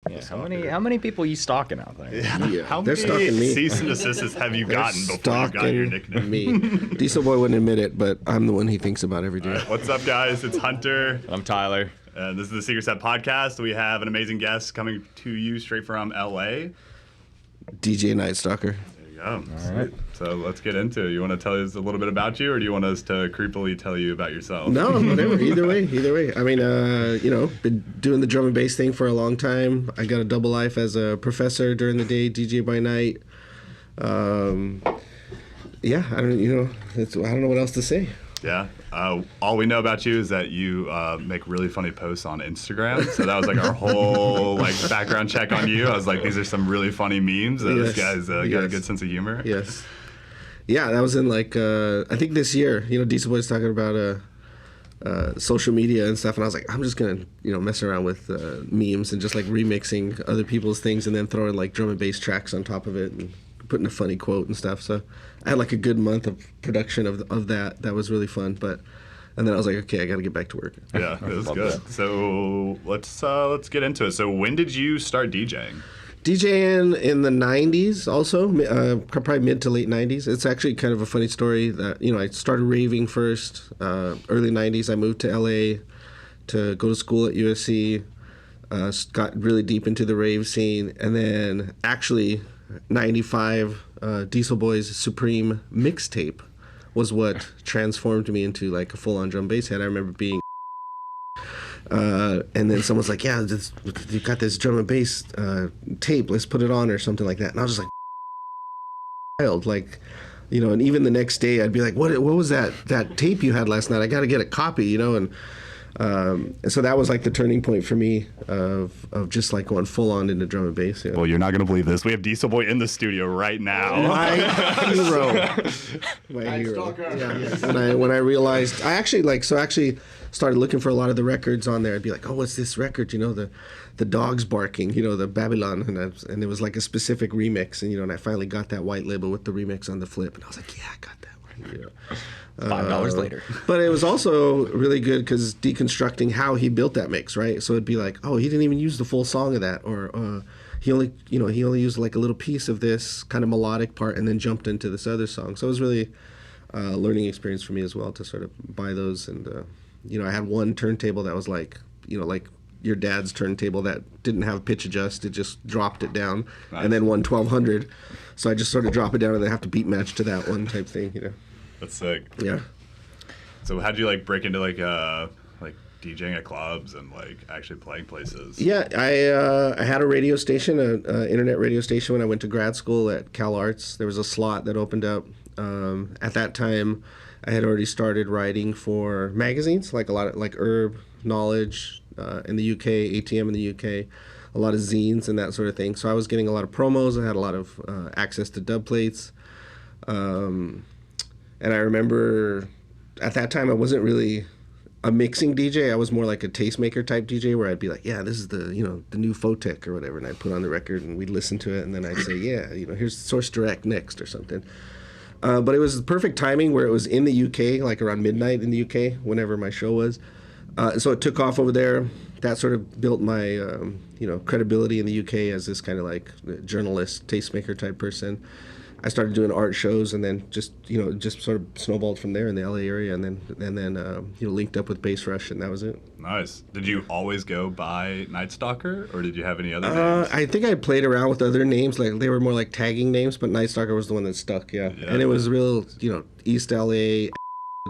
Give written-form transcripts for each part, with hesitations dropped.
Yeah, how many people you stalking out there? Yeah. How They're many stalking me. cease and desists have you gotten before you got your nickname? Me. Diesel Boy wouldn't admit it, but I'm the one he thinks about every day. Right, what's up, guys? It's Hunter. I'm Tyler. And this is the Secret Set Podcast. We have an amazing guest coming to you straight from LA. DJ Nightstalker. There you go. All right. So let's get into it. You want to tell us a little bit about you, or do you want us to creepily tell you about yourself? No, whatever. Either way. I mean, been doing the drum and bass thing for a long time. I got a double life as a professor during the day, DJ by night. Yeah, I don't know what else to say. Yeah. All we know about you is that you make really funny posts on Instagram. So that was like our whole background check on you. I was like, these are some really funny memes. This guy's got a good sense of humor. Yes. Yeah, that was in I think this year. Diesel Boy's talking about social media and stuff, and I was like, I'm just gonna mess around with memes and just remixing other people's things and then throwing drum and bass tracks on top of it and putting a funny quote and stuff. So I had a good month of production of that. That was really fun. And then I was like, okay, I got to get back to work. Yeah, it was good. That. So let's get into it. So when did you start DJing? DJing in the 90s also, probably mid to late 90s. It's actually kind of a funny story that, I started raving first, early 90s. I moved to LA to go to school at USC, got really deep into the rave scene, and then actually 95 Diesel Boy's Supreme mixtape was what transformed me into a full-on drum bass head. I remember being and then someone's like, yeah, you got this drum and bass tape, let's put it on or something like that. And I was just wild, and even the next day I'd be like, what was that tape you had last night? I got to get a copy, and so that was the turning point for me of just going full on into drum and bass. Yeah. Well, you're not gonna believe this. We have Diesel Boy in the studio right now. My hero. My hero. Yeah. When I realized, I actually started looking for a lot of the records on there. I'd be like, oh, what's this record? The dogs barking. The Babylon, and it was a specific remix. And I finally got that white label with the remix on the flip, and I was like, yeah, I got that one. Yeah. $5 later. But it was also really good because deconstructing how he built that mix, right? So it'd be like, oh, he didn't even use the full song of that, or he only used a little piece of this kind of melodic part and then jumped into this other song. So it was really a learning experience for me as well to sort of buy those. And I had one turntable that was like your dad's turntable that didn't have pitch adjust. It just dropped it down. Nice. And then one 1200. So I just sort of drop it down and then have to beat match to that one type thing, That's sick. Yeah. So how'd you break into DJing at clubs and actually playing places? Yeah, I had a radio station, an internet radio station when I went to grad school at Cal Arts. There was a slot that opened up. At that time, I had already started writing for magazines, a lot of Herb, Knowledge in the UK, ATM in the UK, a lot of zines and that sort of thing. So I was getting a lot of promos. I had a lot of access to dub plates. And I remember at that time I wasn't really a mixing DJ. I was more like a tastemaker type DJ where I'd be like, yeah, this is the new Photech or whatever, and I'd put on the record and we'd listen to it, and then I'd say, yeah, here's Source Direct next or something. But it was the perfect timing where it was in the UK, around midnight in the UK, whenever my show was. So it took off over there. That sort of built my credibility in the UK as this kind of journalist, tastemaker type person. I started doing art shows, and then just sort of snowballed from there in the LA area, and then linked up with Bass Rush, and that was it. Nice. Did you always go by Nightstalker, or did you have any other names? I think I played around with other names, they were more tagging names, but Nightstalker was the one that stuck. Yeah. And it was real, East LA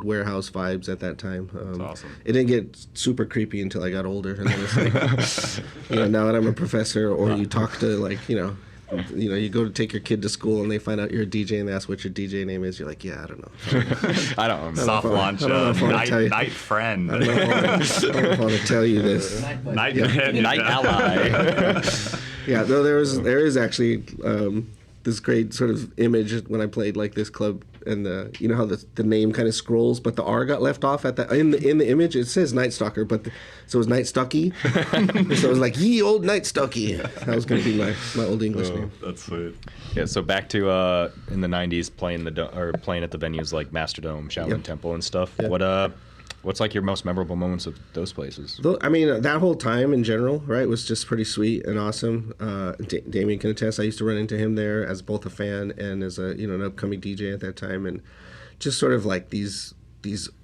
warehouse vibes at that time. That's awesome. It didn't get super creepy until I got older, and then it's now that I'm a professor, or you talk to you go to take your kid to school and they find out you're a DJ and they ask what your DJ name is. You're like, yeah, I don't know. I don't know. Soft launch, night friend. I don't want to tell you this. Night ally. Yeah, though there is actually this great sort of image when I played this club, and how the name kind of scrolls, but the R got left off at the in the image. It says Nightstalker, but so it was Nightstucky. So it was ye old Nightstucky. That was going to be my old English name. That's sweet. Yeah. So back to in the '90s, playing at the venues like Masterdome, Shaolin Temple, and stuff. Yeah. What What's like your most memorable moments of those places? I mean, that whole time in general, right, was just pretty sweet and awesome. Damien can attest. I used to run into him there as both a fan and as a an upcoming DJ at that time, and just sort of like these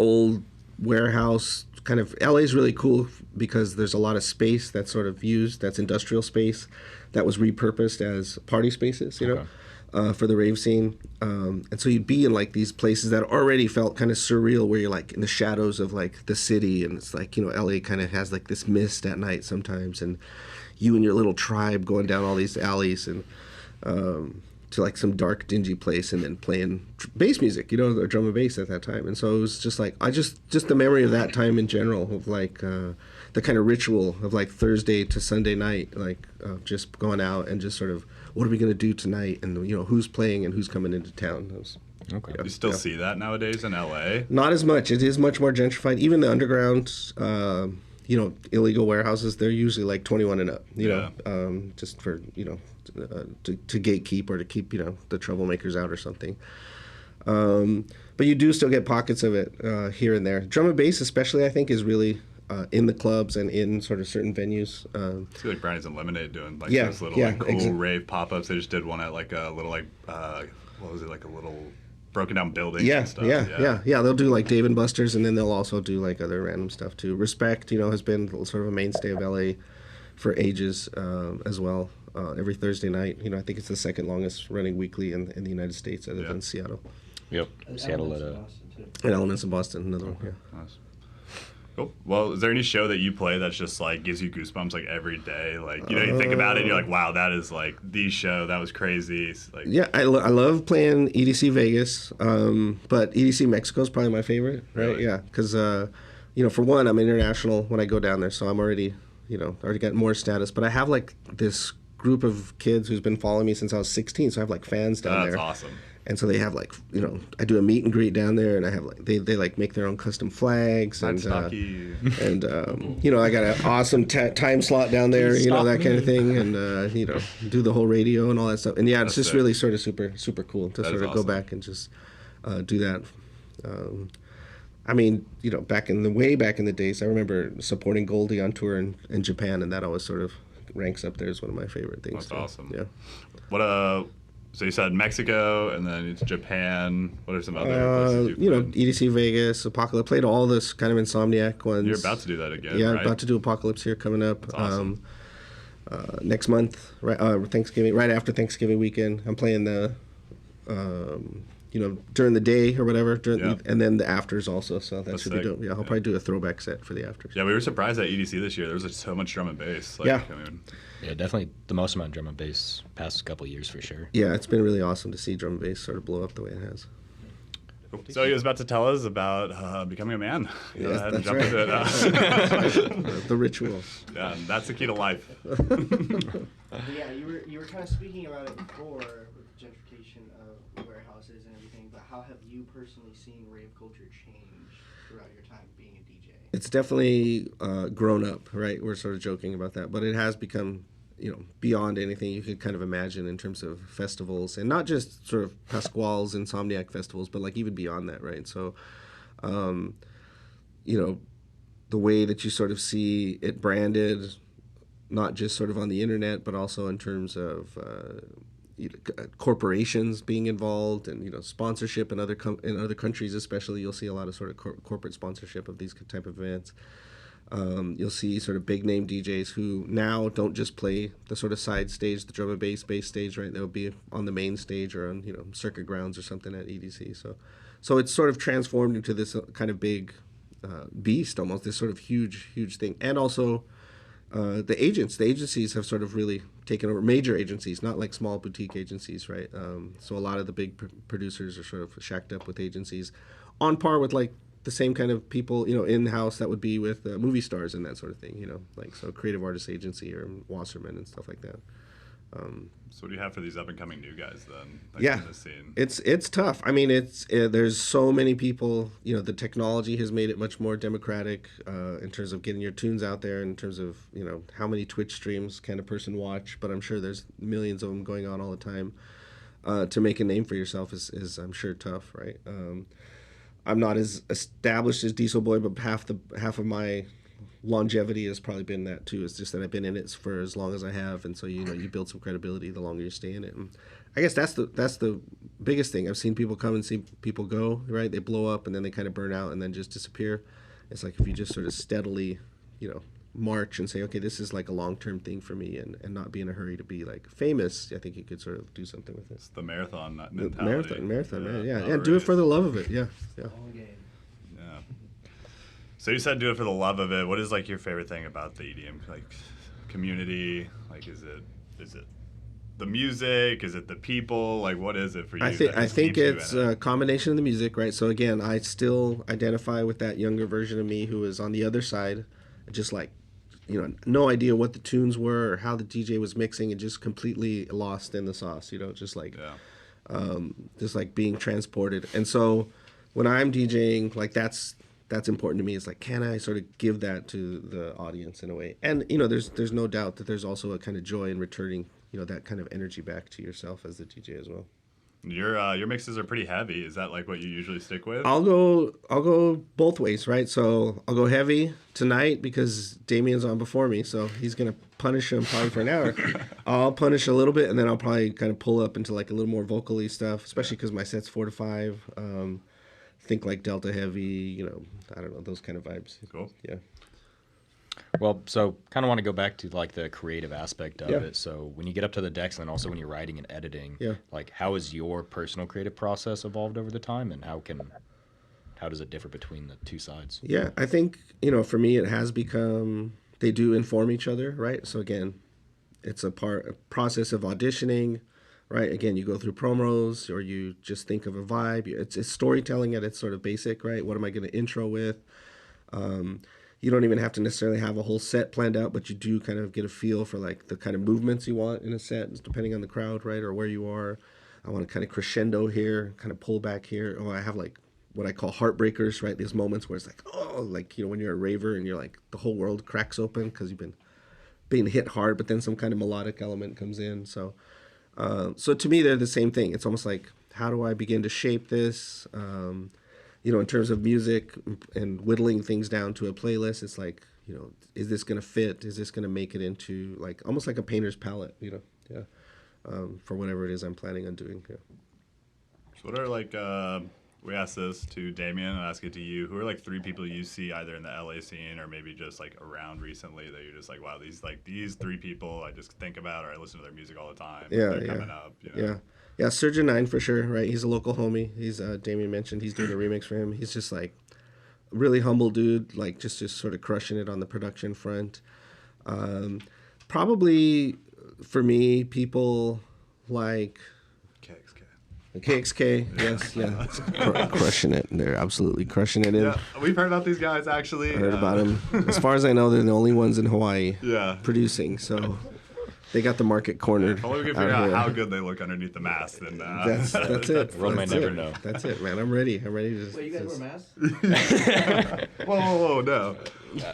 old warehouse kind of. LA's really cool because there's a lot of space that's sort of used. That's industrial space that was repurposed as party spaces. For the rave scene. And so you'd be in like these places that already felt kind of surreal where you're like in the shadows of like the city, and it's like, LA kind of has like this mist at night sometimes, and you and your little tribe going down all these alleys and to like some dark dingy place and then playing bass music, or drum and bass at that time. And so it was just like, just the memory of that time in general of like the kind of ritual of like Thursday to Sunday night, like just going out and just sort of, what are we going to do tonight? And, who's playing and who's coming into town. Okay. You still see that nowadays in LA? Not as much. It is much more gentrified. Even the underground, illegal warehouses, they're usually like 21 and up, just for, to gatekeep or to keep, the troublemakers out or something. But you do still get pockets of it here and there. Drum and bass especially, I think, is really in the clubs and in sort of certain venues. I see like Brownies and Lemonade doing like those little cool rave pop-ups. They just did one at like a little like what was it, like a little broken down building and stuff. Yeah. They'll do like Dave and Buster's, and then they'll also do like other random stuff too. Respect, has been sort of a mainstay of LA for ages as well. Every Thursday night, I think it's the second longest running weekly in the United States other than Seattle. Yep. Seattle and Elements in Boston, another one. Yeah. Nice. Cool. Well, is there any show that you play that's just like gives you goosebumps like every day? Like, you think about it and you're like, wow, that is like the show. That was crazy. It's like, yeah, I love playing EDC Vegas, but EDC Mexico is probably my favorite, right? Really? Yeah, because, for one, I'm international when I go down there, so I'm already got more status. But I have like this group of kids who's been following me since I was 16, so I have like fans down there. That's awesome. And so they have like, I do a meet and greet down there, and I have like they like make their own custom flags and I got an awesome time slot down there, that kind of thing, and do the whole radio and all that stuff. And yeah, it's just really sort of super cool to sort of go back and just do that. I mean, back in the days, I remember supporting Goldie on tour in Japan, and that always sort of ranks up there as one of my favorite things. That's awesome. Yeah. What So you said Mexico, and then it's Japan. What are some other places EDC Vegas, Apocalypse. Played all this kind of Insomniac ones. You're about to do that again, yeah, right? About to do Apocalypse here coming up. That's awesome. Next month, Thanksgiving, right after Thanksgiving weekend. I'm playing the, during the day or whatever, and then the afters also. So that should be dope. Yeah, I'll probably do a throwback set for the afters. Yeah, we were surprised at EDC this year. There was so much drum and bass. Yeah, definitely the most amount of drum and bass past couple of years for sure. Yeah, it's been really awesome to see drum and bass sort of blow up the way it has. Cool. So he was about to tell us about becoming a man. Yes, ahead and that's jump right. into it. The ritual. Yeah, that's the key to life. Yeah, you were kind of speaking about it before with the gentrification of warehouses and everything, but how have you personally seen rave culture change throughout your time being a DJ? It's definitely grown up, right? We're sort of joking about that, but it has become, beyond anything you could kind of imagine in terms of festivals, and not just sort of Pasquale's Insomniac festivals, but like even beyond that, right? So, the way that you sort of see it branded, not just sort of on the internet, but also in terms of corporations being involved, and sponsorship in other countries, especially. You'll see a lot of sort of corporate sponsorship of these type of events. You'll see sort of big name DJs who now don't just play the sort of side stage, the drum and bass stage, right? They'll be on the main stage or on circuit grounds or something at EDC. So it's sort of transformed into this kind of big beast, almost this sort of huge thing. And also the agencies have sort of really taken over, major agencies, not like small boutique agencies, right? So a lot of the big producers are sort of shacked up with agencies on par with like the same kind of people, in-house that would be with movie stars and that sort of thing, like so Creative Artists Agency or Wasserman and stuff like that. So what do you have for these up-and-coming new guys then? Yeah, in the scene? It's tough. I mean, there's so many people. The technology has made it much more democratic in terms of getting your tunes out there, in terms of how many Twitch streams can a person watch. But I'm sure there's millions of them going on all the time. To make a name for yourself is I'm sure tough, right? I'm not as established as Diesel Boy, but half of my longevity has probably been that too. It's just that I've been in it for as long as I have, and so you build some credibility the longer you stay in it. And I guess that's the biggest thing. I've seen people come and see people go, right? They blow up and then they kind of burn out and then just disappear. It's like if you just sort of steadily, march and say, okay, this is like a long-term thing for me, and not be in a hurry to be like famous. I think you could sort of do something with it. It's the marathon mentality. Marathon, man. Yeah, and do it for the love of it. Yeah. Long game. Yeah. So you said do it for the love of it. What is like your favorite thing about the EDM like community? Like, is it the music? Is it the people? Like, what is it for you? I think it's a combination of the music, right? So again, I still identify with that younger version of me who is on the other side, just like, no idea what the tunes were or how the DJ was mixing, and just completely lost in the sauce, just like, just like being transported. And so when I'm DJing, like that's important to me. It's like, can I sort of give that to the audience in a way? And there's no doubt that there's also a kind of joy in returning, that kind of energy back to yourself as the DJ as well. Your mixes are pretty heavy. Is that like what you usually stick with? I'll go both ways, right? So I'll go heavy tonight because Damien's on before me, so he's gonna punish him probably for an hour. I'll punish a little bit, and then I'll probably kind of pull up into like a little more vocally stuff, especially because my set's 4 to 5. Think like Delta heavy, I don't know, those kind of vibes. Cool. Yeah. Well, so kind of want to go back to like the creative aspect of Yeah. it. So when you get up to the decks, and then also when you're writing and editing, Yeah. like how has your personal creative process evolved over the time, and how does it differ between the two sides? Yeah, I think, for me, it has become, they do inform each other, right? So again, it's a process of auditioning, right? Again, you go through promos, or you just think of a vibe. It's storytelling at its sort of basic, right? What am I going to intro with? You don't even have to necessarily have a whole set planned out, but you do kind of get a feel for like the kind of movements you want in a set, depending on the crowd, right? Or where you are. I want to kind of crescendo here, kind of pull back here. Or I have like what I call heartbreakers, right? These moments where it's like, oh, like, when you're a raver and you're like, the whole world cracks open because you've been being hit hard, but then some kind of melodic element comes in. So to me, they're the same thing. It's almost like, how do I begin to shape this? In terms of music and whittling things down to a playlist, it's like, is this going to fit? Is this going to make it into like almost like a painter's palette, for whatever it is I'm planning on doing. Yeah. So what are like, we asked this to Damien and ask it to you. Who are like 3 people you see either in the LA scene or maybe just like around recently that you're just like, wow, these 3 people I just think about, or I listen to their music all the time. They're coming up. Yeah, Surgeon 9 for sure, right? He's a local homie. He's Damien mentioned he's doing a remix for him. He's just like really humble dude, like just sort of crushing it on the production front. Probably for me, people like KXK, yes, yeah, crushing it. They're absolutely crushing it. Yeah, we've heard about these guys actually. I heard about them. As far as I know, they're the only ones in Hawaii producing. So they got the market cornered. If only we can figure out how good they look underneath the mask. Then that's it. World may never know. That's it, man. I'm ready. to. Wait, you guys wear masks? Whoa, no.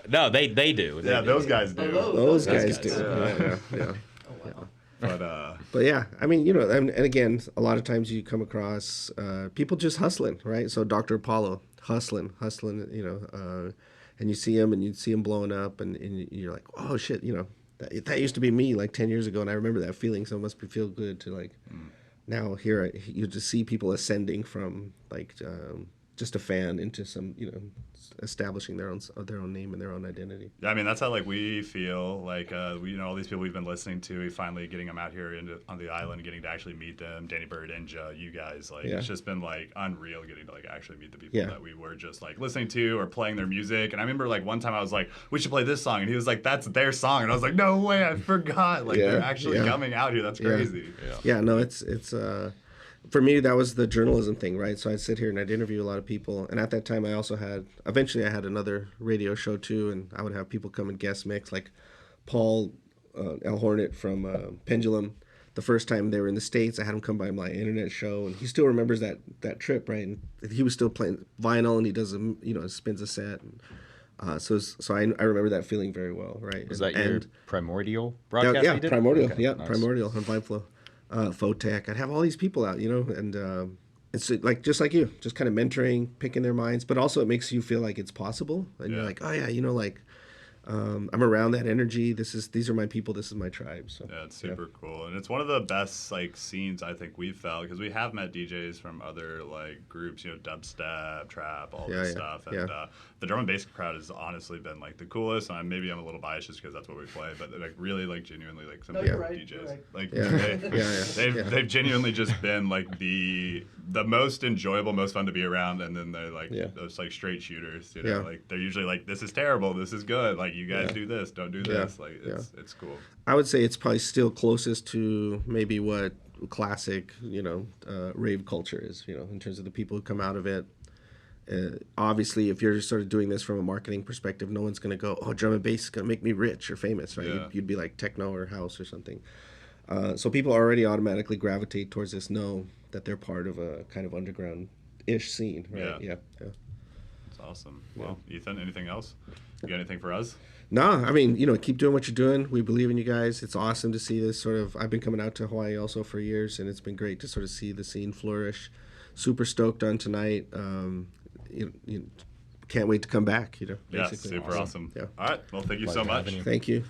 No, they do. Those guys do. Those guys do. Yeah. But yeah, I mean, and again, a lot of times you come across people just hustling, right? So Dr. Apollo hustling, and you see him blowing up, and you're like, oh shit, that used to be me like 10 years ago, and I remember that feeling. So it must feel good to like now here you just see people ascending from like just a fan into some establishing their own name and their own identity. Yeah, I mean that's how like we feel like all these people we've been listening to, we finally getting them out here on the island, getting to actually meet them, Danny Bird, Ninja, you guys, like it's just been like unreal getting to like actually meet the people that we were just like listening to or playing their music. And I remember like one time I was like, we should play this song, and he was like, that's their song, and I was like, no way, I forgot, like they're actually coming out here. That's crazy. Yeah, no, it's for me, that was the journalism thing, right? So I'd sit here and I'd interview a lot of people. And at that time, I had another radio show too. And I would have people come and guest mix, like Paul L. Hornet from Pendulum. The first time they were in the States, I had him come by my internet show. And he still remembers that trip, right? And he was still playing vinyl, and he does, spins a set. And, so I remember that feeling very well, right? Was that your Primordial broadcast? Yeah, you did? Primordial. Okay, Yeah, nice. Primordial on VibeFlow. Photech. I'd have all these people out, and it's like just like you, just kind of mentoring, picking their minds, but also it makes you feel like it's possible, and you're like, oh yeah, like I'm around that energy. These are my people. This is my tribe. So yeah, it's super cool, and it's one of the best like scenes I think we've felt because we have met DJs from other like groups, dubstep, trap, all this stuff, and the drum and bass crowd has honestly been like the coolest. And maybe I'm a little biased just because that's what we play, but like really like genuinely like some DJs like they've genuinely just been like the most enjoyable, most fun to be around, and then they're like those like straight shooters, like they're usually like this is terrible, this is good, like you guys do this, don't do this, like it's cool. I would say it's probably still closest to maybe what classic rave culture is, in terms of the people who come out of it. Obviously, if you're just sort of doing this from a marketing perspective, no one's going to go, oh, drum and bass is going to make me rich or famous, right? You'd be like techno or house or something. So people already automatically gravitate towards this, know that they're part of a kind of underground-ish scene, right? Yeah. That's awesome. Well, Ethan, anything else? You got anything for us? No, I mean, keep doing what you're doing. We believe in you guys. It's awesome to see this sort of. I've been coming out to Hawaii also for years, and it's been great to sort of see the scene flourish. Super stoked on tonight. Can't wait to come back. Yeah, super awesome. Yeah. All right. Well, thank you so much. Thank you.